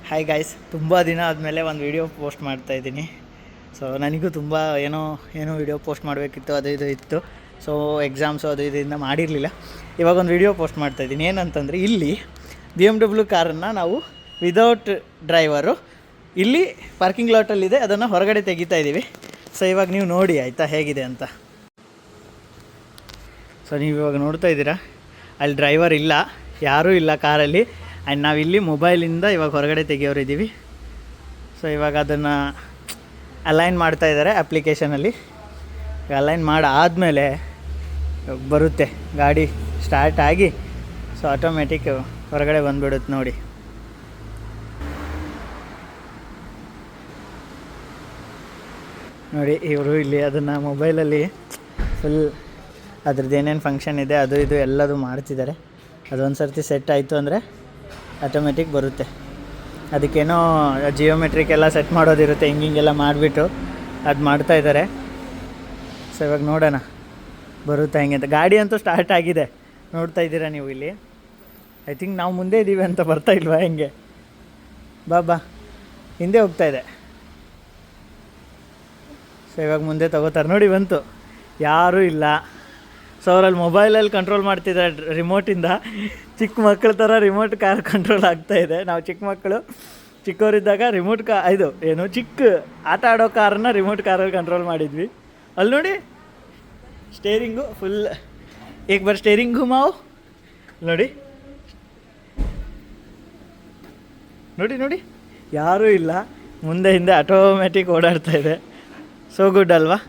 Hi guys, ತುಂಬ ದಿನ ಆದಮೇಲೆ ಒಂದು ವೀಡಿಯೋ ಪೋಸ್ಟ್ ಮಾಡ್ತಾಯಿದ್ದೀನಿ. ಸೊ ನನಗೂ ತುಂಬ ಏನೋ ವೀಡಿಯೋ ಪೋಸ್ಟ್ ಮಾಡಬೇಕಿತ್ತು, ಅದು ಇದು ಇತ್ತು. ಸೊ ಎಕ್ಸಾಮ್ಸು ಅದು ಇದರಿಂದ ಮಾಡಿರಲಿಲ್ಲ. ಇವಾಗ ಒಂದು ವೀಡಿಯೋ ಪೋಸ್ಟ್ ಮಾಡ್ತಾಯಿದ್ದೀನಿ. ಏನಂತಂದರೆ, ಇಲ್ಲಿ BMW ಕಾರನ್ನು ನಾವು ವಿದೌಟ್ ಡ್ರೈವರು ಇಲ್ಲಿ ಪಾರ್ಕಿಂಗ್ ಲಾಟಲ್ಲಿದೆ, ಅದನ್ನು ಹೊರಗಡೆ ತೆಗಿತಾ ಇದ್ದೀವಿ. ಸೊ ಇವಾಗ ನೀವು ನೋಡಿ ಆಯಿತಾ ಹೇಗಿದೆ ಅಂತ. ಸೊ ನೀವು ಇವಾಗ ನೋಡ್ತಾ ಇದ್ದೀರಾ, ಅಲ್ಲಿ ಡ್ರೈವರ್ ಇಲ್ಲ, ಯಾರೂ ಇಲ್ಲ ಕಾರಲ್ಲಿ. ಆ್ಯಂಡ್ ನಾವಿಲ್ಲಿ ಮೊಬೈಲಿಂದ ಇವಾಗ ಹೊರಗಡೆ ತೆಗಿಯೋರಿದ್ದೀವಿ. ಸೊ ಇವಾಗ ಅದನ್ನು ಅಲೈನ್ ಮಾಡ್ತಾ ಇದ್ದಾರೆ ಅಪ್ಲಿಕೇಶನಲ್ಲಿ. ಅಲೈನ್ ಮಾಡಾದಮೇಲೆ ಬರುತ್ತೆ ಗಾಡಿ ಸ್ಟಾರ್ಟ್ ಆಗಿ. ಸೊ ಆಟೋಮೆಟಿಕ್ ಹೊರಗಡೆ ಬಂದುಬಿಡುತ್ತೆ ನೋಡಿ. ನೋಡಿ ಇವರು ಇಲ್ಲಿ ಅದನ್ನು ಮೊಬೈಲಲ್ಲಿ ಫುಲ್ ಅದ್ರದ್ದು ಏನೇನು ಫಂಕ್ಷನ್ ಇದೆ ಅದು ಇದು ಎಲ್ಲದು ಮಾಡ್ತಿದ್ದಾರೆ. ಅದೊಂದು ಸರ್ತಿ ಸೆಟ್ ಆಯಿತು ಅಂದರೆ ಆಟೋಮೆಟಿಕ್ ಬರುತ್ತೆ. ಅದಕ್ಕೇನೋ ಜಿಯೋಮೆಟ್ರಿಕ್ ಎಲ್ಲ ಸೆಟ್ ಮಾಡೋದಿರುತ್ತೆ, ಹಿಂಗೆಲ್ಲ ಮಾಡಿಬಿಟ್ಟು ಅದು ಮಾಡ್ತಾಯಿದ್ದಾರೆ. ಸೊ ಇವಾಗ ನೋಡೋಣ ಬರುತ್ತೆ ಹೆಂಗೆ ಅಂತ. ಗಾಡಿ ಅಂತೂ ಸ್ಟಾರ್ಟ್ ಆಗಿದೆ, ನೋಡ್ತಾ ಇದ್ದೀರಾ ನೀವು ಇಲ್ಲಿ. ಐ ಥಿಂಕ್ ನಾವು ಮುಂದೆ ಇದ್ದೀವಿ ಅಂತ ಬರ್ತಾ ಇಲ್ವಾ ಹೆಂಗೆ? ಬಾ ಹಿಂದೆ ಹೋಗ್ತಾ ಇದೆ. ಸೊ ಇವಾಗ ಮುಂದೆ ತಗೋತಾರೆ ನೋಡಿ, ಬಂತು, ಯಾರೂ ಇಲ್ಲ. ಸೊ ಅವರಲ್ಲಿ ಮೊಬೈಲಲ್ಲಿ ಕಂಟ್ರೋಲ್ ಮಾಡ್ತಿದ್ದಾರೆ ರಿಮೋಟಿಂದ. ಚಿಕ್ಕ ಮಕ್ಕಳ ಥರ ರಿಮೋಟ್ ಕಾರ್ ಕಂಟ್ರೋಲ್ ಆಗ್ತಾಯಿದೆ. ನಾವು ಚಿಕ್ಕವರಿದ್ದಾಗ ಚಿಕ್ಕ ಆಟ ಆಡೋ ಕಾರನ್ನು ರಿಮೋಟ್ ಕಾರಲ್ಲಿ ಕಂಟ್ರೋಲ್ ಮಾಡಿದ್ವಿ. ಅಲ್ಲಿ ನೋಡಿ ಸ್ಟೇರಿಂಗು ಫುಲ್ ಏಕ್ ಬಾರ್ ಸ್ಟೇರಿಂಗ್ ಘುಮಾವ್. ನೋಡಿ ನೋಡಿ ನೋಡಿ ಯಾರೂ ಇಲ್ಲ, ಮುಂದೆ ಹಿಂದೆ ಆಟೋಮೆಟಿಕ್ ಓಡಾಡ್ತಾ ಇದೆ. ಸೊ ಗುಡ್ ಅಲ್ವಾ?